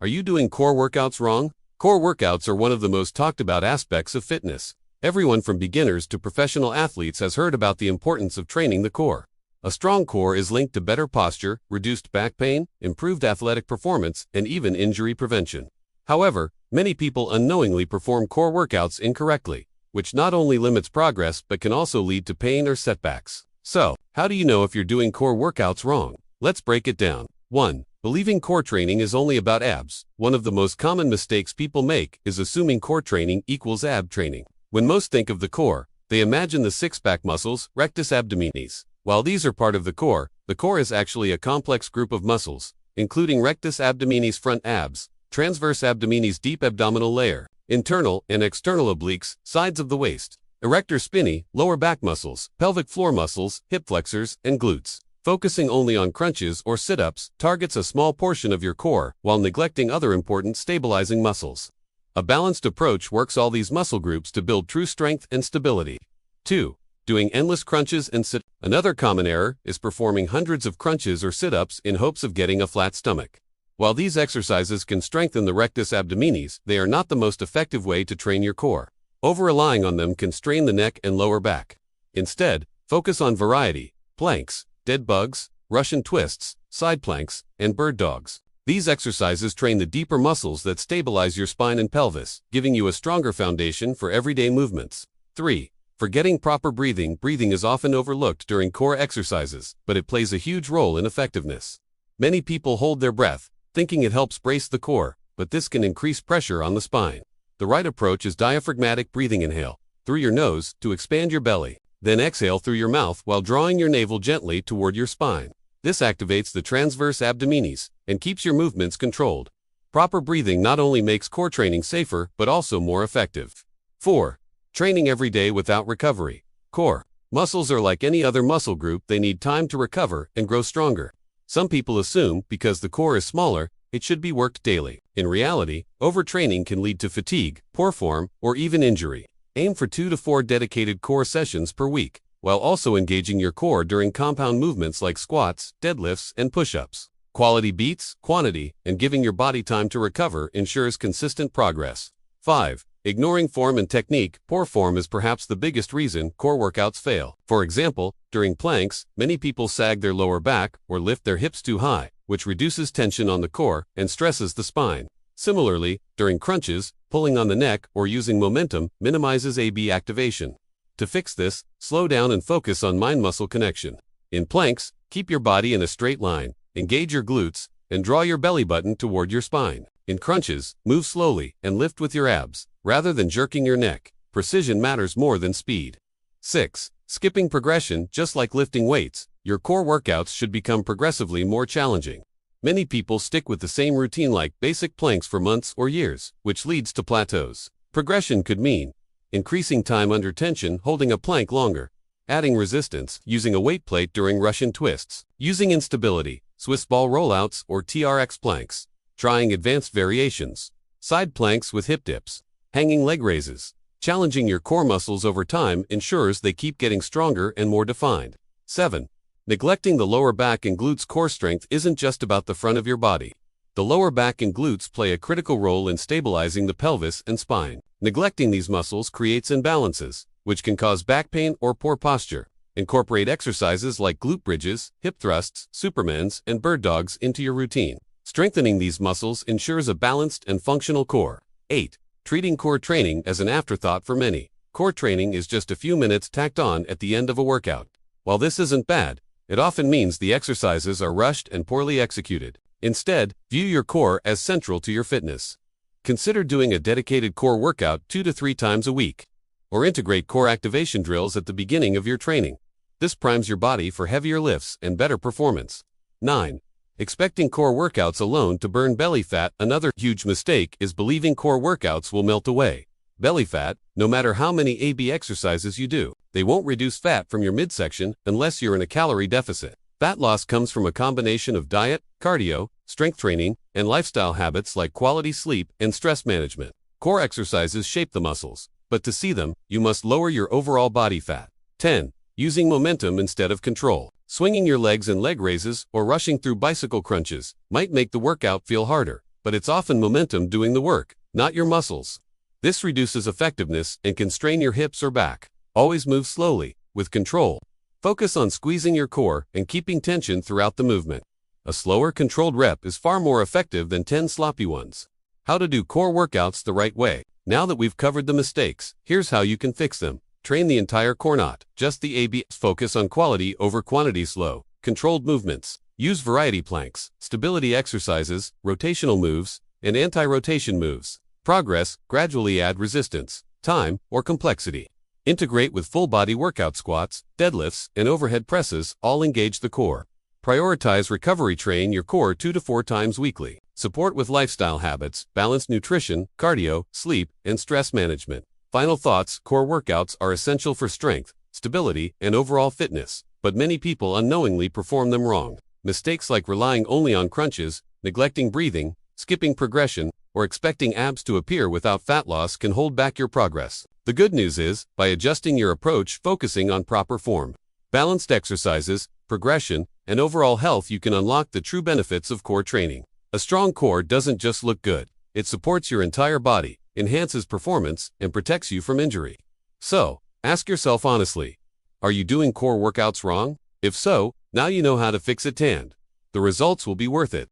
Are you doing core workouts wrong? Core workouts are one of the most talked about aspects of fitness. Everyone from beginners to professional athletes has heard about the importance of training the core. A strong core is linked to better posture, reduced back pain, improved athletic performance, and even injury prevention. However, many people unknowingly perform core workouts incorrectly, which not only limits progress but can also lead to pain or setbacks. So, how do you know if you're doing core workouts wrong? Let's break it down. 1. Believing core training is only about abs. One of the most common mistakes people make is assuming core training equals ab training. When most think of the core, they imagine the six-pack muscles, rectus abdominis. While these are part of the core is actually a complex group of muscles, including rectus abdominis front abs, transverse abdominis deep abdominal layer, internal and external obliques, sides of the waist, erector spinae, lower back muscles, pelvic floor muscles, hip flexors, and glutes. Focusing only on crunches or sit-ups targets a small portion of your core while neglecting other important stabilizing muscles. A balanced approach works all these muscle groups to build true strength and stability. 2. Doing endless crunches and sit. Another common error is performing hundreds of crunches or sit-ups in hopes of getting a flat stomach. While these exercises can strengthen the rectus abdominis, they are not the most effective way to train your core. Over-relying on them can strain the neck and lower back. Instead, focus on variety, planks, dead bugs, Russian twists, side planks, and bird dogs. These exercises train the deeper muscles that stabilize your spine and pelvis, giving you a stronger foundation for everyday movements. 3. Forgetting proper breathing. Breathing is often overlooked during core exercises, but it plays a huge role in effectiveness. Many people hold their breath, thinking it helps brace the core, but this can increase pressure on the spine. The right approach is diaphragmatic breathing. Inhale through your nose to expand your belly. Then exhale through your mouth while drawing your navel gently toward your spine. This activates the transverse abdominis and keeps your movements controlled. Proper breathing not only makes core training safer but also more effective. 4. Training every day without recovery. Core muscles are like any other muscle group. They need time to recover and grow stronger. Some people assume because the core is smaller, it should be worked daily. In reality, overtraining can lead to fatigue, poor form, or even injury. Aim for 2 to 4 dedicated core sessions per week, while also engaging your core during compound movements like squats, deadlifts, and push-ups. Quality beats quantity, and giving your body time to recover ensures consistent progress. 5. Ignoring form and technique. Poor form is perhaps the biggest reason core workouts fail. For example, during planks, many people sag their lower back or lift their hips too high, which reduces tension on the core and stresses the spine. Similarly, during crunches, pulling on the neck or using momentum minimizes AB activation. To fix this, slow down and focus on mind-muscle connection. In planks, keep your body in a straight line, engage your glutes, and draw your belly button toward your spine. In crunches, move slowly and lift with your abs, rather than jerking your neck. Precision matters more than speed. 6. Skipping progression. Just like lifting weights, your core workouts should become progressively more challenging. Many people stick with the same routine like basic planks for months or years, which leads to plateaus. Progression could mean increasing time under tension, holding a plank longer, adding resistance, using a weight plate during Russian twists, using instability, Swiss ball rollouts or TRX planks, trying advanced variations, side planks with hip dips, hanging leg raises. Challenging your core muscles over time ensures they keep getting stronger and more defined. 7. Neglecting the lower back and glutes. Core strength isn't just about the front of your body. The lower back and glutes play a critical role in stabilizing the pelvis and spine. Neglecting these muscles creates imbalances, which can cause back pain or poor posture. Incorporate exercises like glute bridges, hip thrusts, supermans, and bird dogs into your routine. Strengthening these muscles ensures a balanced and functional core. 8. Treating core training as an afterthought. For many, core training is just a few minutes tacked on at the end of a workout. While this isn't bad, it often means the exercises are rushed and poorly executed. Instead, view your core as central to your fitness. Consider doing a dedicated core workout 2 to 3 times a week, or integrate core activation drills at the beginning of your training. This primes your body for heavier lifts and better performance. 9. Expecting core workouts alone to burn belly fat. Another huge mistake is believing core workouts will melt away belly fat, no matter how many AB exercises you do. They won't reduce fat from your midsection unless you're in a calorie deficit. Fat loss comes from a combination of diet, cardio, strength training, and lifestyle habits like quality sleep and stress management. Core exercises shape the muscles, but to see them, you must lower your overall body fat. 10. Using momentum instead of control. Swinging your legs in leg raises or rushing through bicycle crunches might make the workout feel harder, but it's often momentum doing the work, not your muscles. This reduces effectiveness and can strain your hips or back. Always move slowly, with control. Focus on squeezing your core and keeping tension throughout the movement. A slower, controlled rep is far more effective than 10 sloppy ones. How to do core workouts the right way. Now that we've covered the mistakes, here's how you can fix them. Train the entire core, not just the ABs. Focus on quality over quantity. Slow, controlled movements. Use variety planks, stability exercises, rotational moves, and anti-rotation moves. Progress, gradually add resistance, time, or complexity. Integrate with full-body workout. Squats, deadlifts, and overhead presses all engage the core. Prioritize recovery. Train your core 2 to 4 times weekly. Support with lifestyle habits, balanced nutrition, cardio, sleep, and stress management. Final thoughts: core workouts are essential for strength, stability, and overall fitness, but many people unknowingly perform them wrong. Mistakes like relying only on crunches, neglecting breathing, skipping progression, or expecting abs to appear without fat loss can hold back your progress. The good news is, by adjusting your approach, focusing on proper form, balanced exercises, progression, and overall health, you can unlock the true benefits of core training. A strong core doesn't just look good, it supports your entire body, enhances performance, and protects you from injury. So, ask yourself honestly, are you doing core workouts wrong? If so, now you know how to fix it, and the results will be worth it.